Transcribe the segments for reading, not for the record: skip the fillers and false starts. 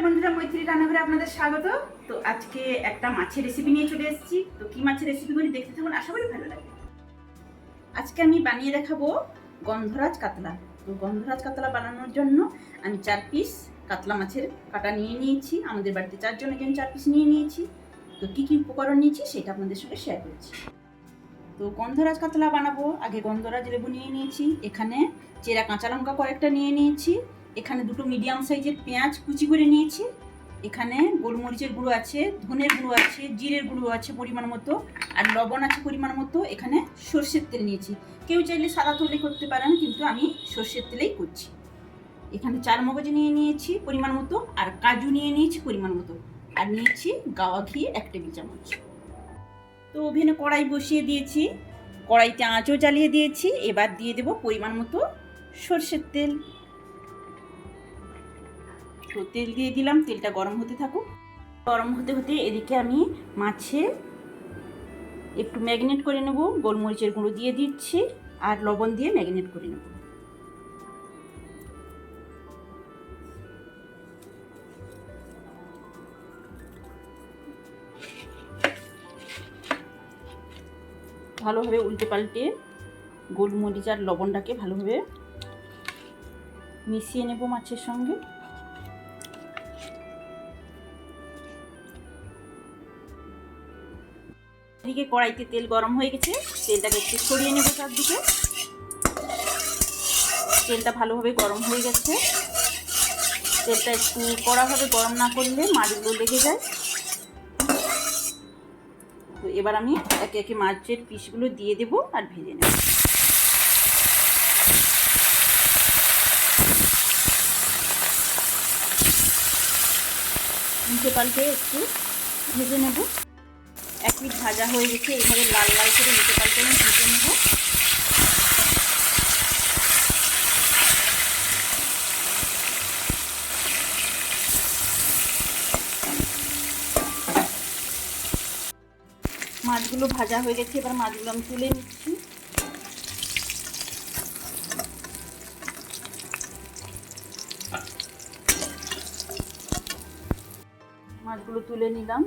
বন্ধুরা, মৈত্রী রান্নাঘরে আপনাদের স্বাগত। তো আজকে একটা মাছের রেসিপি নিয়ে চলে এসেছি। তো কি মাছের রেসিপি করি দেখতে থাকুন, আশা করি ভালো লাগবে। আজকে আমি বানিয়ে দেখাবো গন্ধরাজ কাতলা। তো গন্ধরাজ কাতলা বানানোর জন্য আমি 4 পিস কাতলা মাছের কাটা নিয়ে নিয়েছি। আমাদের বাড়িতে 4 জনের জন্য 4 পিস নিয়ে নিয়েছি। তো কি কি উপকরণ নিয়েছি সেটা আপনাদের সঙ্গে শেয়ার করছি। তো গন্ধরাজ কাতলা বানাবো, আগে গন্ধরাজ লেবু নিয়ে নিয়েছি, এখানে চেরা কাঁচা লঙ্কা কয়েকটা নিয়ে নিয়েছি, এখানে দুটো মিডিয়াম সাইজের পেঁয়াজ কুচি করে নিয়েছি, এখানে গোলমরিচের গুঁড়ো আছে, ধনের গুঁড়ো আছে, জিরের গুঁড়ো আছে পরিমাণ মতো, আর লবণ আছে পরিমাণ মতো। এখানে সর্ষের তেল নিয়েছি, কেউ চাইলে সাদা তেলে করতে পারেন, কিন্তু আমি সর্ষের তেলেই করছি। এখানে চারমগজ নিয়ে নিয়েছি পরিমাণ মতো, আর কাজু নিয়ে নিয়েছি পরিমাণ মতো, আর নিয়েছি গাওয়া ঘি 1 টেবিল চামচ। তো ওভেনে কড়াই বসিয়ে দিয়েছি, কড়াইতে আঁচও জ্বালিয়ে দিয়েছি। এবার দিয়ে দেব পরিমাণ মতো সর্ষের তেল। তো তেল দিয়ে দিলাম, তেলটা গরম হতে থাকুক। গরম হতে হতে এদিকে আমি মাছে একটু ম্যারিনেট করে নেব। গোলমরিচের গুঁড়ো দিয়ে দিচ্ছি আর লবণ দিয়ে ম্যারিনেট করে নেব। ভালোভাবে উল্টে পাল্টে গোলমরিচ আর লবণটাকে ভালোভাবে মিশিয়ে নেব মাছের সঙ্গে। এদিকে কড়াইতে তেল গরম হয়ে গেছে, তেলটাকে একটু ছড়িয়ে নেব চারদিকে। তেলটা ভালোভাবে গরম হয়ে গেছে। তেলটা একটু কড়াভাবে গরম না করলে মাছগুলো লেগে যায়। তো এবার আমি একে একে মাছের পিসগুলো দিয়ে দেব আর ভেজে নেব। উল্টে পাল্টে একটু ভেজে নেব। এক পিঠ ভাজা হয়ে গেছে, এইভাবে লাল লাল করে উল্টে পাল্টে আমি ভেজে নেব। মাছগুলো ভাজা হয়ে গেছে, এবার মাছগুলো আমি তুলে নিচ্ছি। মাছগুলো তুলে নিলাম।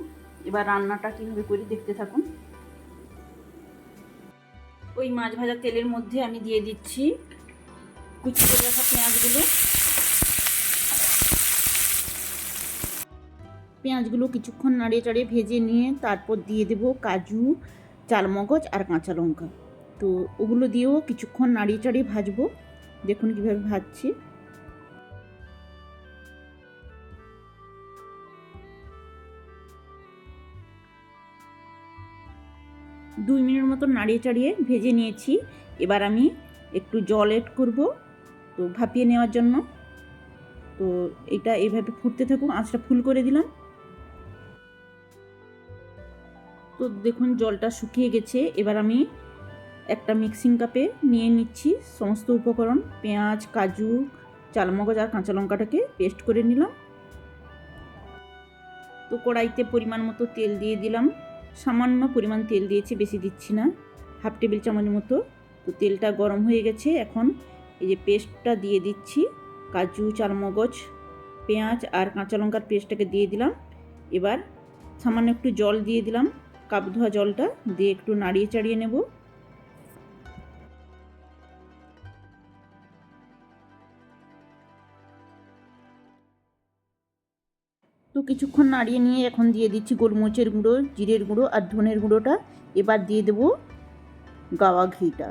এবার রান্নাটা কীভাবে করি দেখতে থাকুন। ওই মাছ ভাজা তেলের মধ্যে আমি দিয়ে দিচ্ছি কুচি করে রাখা পেঁয়াজগুলো। পেঁয়াজগুলো কিছুক্ষণ নাড়িয়ে চাড়িয়ে ভেজে নিয়ে তারপর দিয়ে দেব কাজু, চালমগজ আর কাঁচা লঙ্কা। তো ওগুলো দিয়েও কিছুক্ষণ নাড়িয়ে চাড়িয়ে ভাজবো। দেখুন কীভাবে ভাজছি। 2 মিনিট মতো নাড়িয়ে চাড়িয়ে ভেজে নিয়েছি। এবার আমি একটু জল এড করব, তো ভাপিয়ে নেওয়ার জন্য। তো এটা এইভাবে ফুটতে থাকুক, আঁচটা ফুল করে দিলাম। তো দেখুন জলটা শুকিয়ে গেছে। এবার আমি একটা মিক্সিং কাপে নিয়ে নিচ্ছি সমস্ত উপকরণ। পেঁয়াজ, কাজু, চালমগজ আর কাঁচা লঙ্কাটাকে পেস্ট করে নিলাম। তো কড়াইতে পরিমাণ মতো তেল দিয়ে দিলাম। সামান্য পরিমাণ তেল দিয়েছি, বেশি দিচ্ছি না, 1/2 টেবিল চামচ মতো। তো তেলটা গরম হয়ে গেছে, এখন এই যে পেস্টটা দিয়ে দিচ্ছি। কাজু, চালমগজ, পেঁয়াজ আর কাঁচা লঙ্কার পেস্টটাকে দিয়ে দিলাম। এবার সামান্য একটু জল দিয়ে দিলাম, কাপ ধোয়া জলটা দিয়ে একটু নাড়িয়ে চাড়িয়ে নেব। তো কিছুক্ষণ নাড়িয়ে নিয়ে এখন দিয়ে দিচ্ছি গোলমরিচের গুঁড়ো, জিরের গুঁড়ো আর ধনের গুঁড়োটা। এবার দিয়ে দেবো গাওয়া ঘিটা।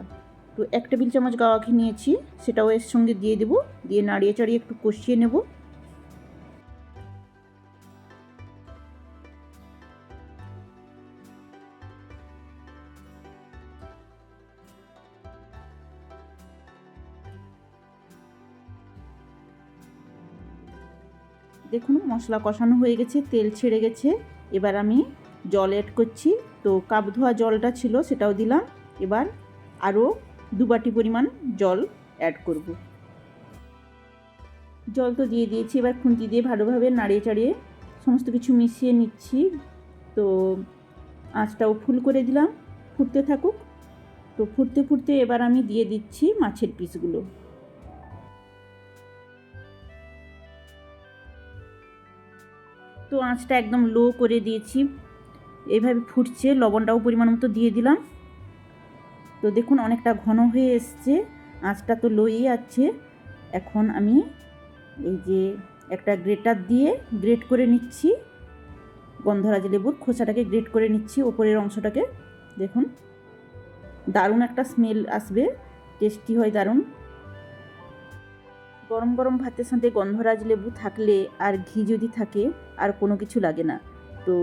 তো 1 টেবিল চামচ গাওয়া ঘি নিয়েছি, সেটাও এর সঙ্গে দিয়ে দেবো। দিয়ে নাড়িয়ে চাড়িয়ে একটু কষিয়ে নেব। দেখুন মশলা কষানো হয়ে গেছে, তেল ছেড়ে গেছে। এবার আমি জল অ্যাড করছি। তো কাপ ধোয়া জলটা ছিল সেটাও দিলাম। এবার আরও 2 বাটি পরিমাণ জল অ্যাড করব। জল তো দিয়ে দিয়েছি, এবার খুন্তি দিয়ে ভালোভাবে নাড়িয়ে চাড়িয়ে সমস্ত কিছু মিশিয়ে নিচ্ছি। তো আঁচটাও ফুল করে দিলাম, ফুটতে থাকুক। তো ফুটতে ফুটতে এবার আমি দিয়ে দিচ্ছি মাছের পিসগুলো। তো আঁচটা একদম লো করে দিয়েছি, এইভাবে ফুটছে, লবণটাও পরিমাণ মতো দিয়ে দিলাম। তো দেখুন অনেকটা ঘন হয়ে এসছে, আঁচটা তো লোই আছে। এখন আমি এই যে একটা গ্রেটার দিয়ে গ্রেট করে নিচ্ছি, গন্ধরাজ লেবুর খোসাটাকে গ্রেট করে নিচ্ছি, ওপরের অংশটাকে। দেখুন দারুণ একটা স্মেল আসবে, টেস্টি হয় দারুণ। গরম গরম ভাতের সাথে গন্ধরাজ লেবু থাকলে আর ঘি যদি থাকে আর কোনো কিছু লাগে না। তো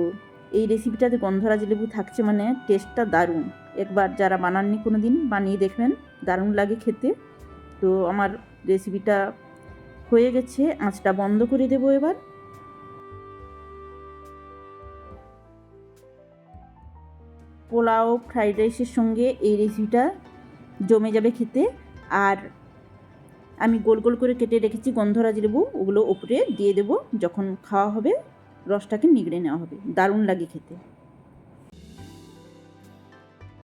এই রেসিপিটাতে গন্ধরাজ লেবু থাকছে মানে টেস্টটা দারুণ। একবার যারা বানাননি কোনো দিন বানিয়ে দেখবেন, দারুণ লাগে খেতে। তো আমার রেসিপিটা হয়ে গেছে, আঁচটা বন্ধ করে দেবো এবার। পোলাও ফ্রাইড রাইসের সঙ্গে এই রেসিপিটা জমে যাবে খেতে। আর আমি গোল গোল করে কেটে রেখেছি গন্ধরাজ লেবু, ওগুলো ওপরে দিয়ে দেবো, যখন খাওয়া হবে রসটাকে নিগড়ে নেওয়া হবে, দারুণ লাগে খেতে।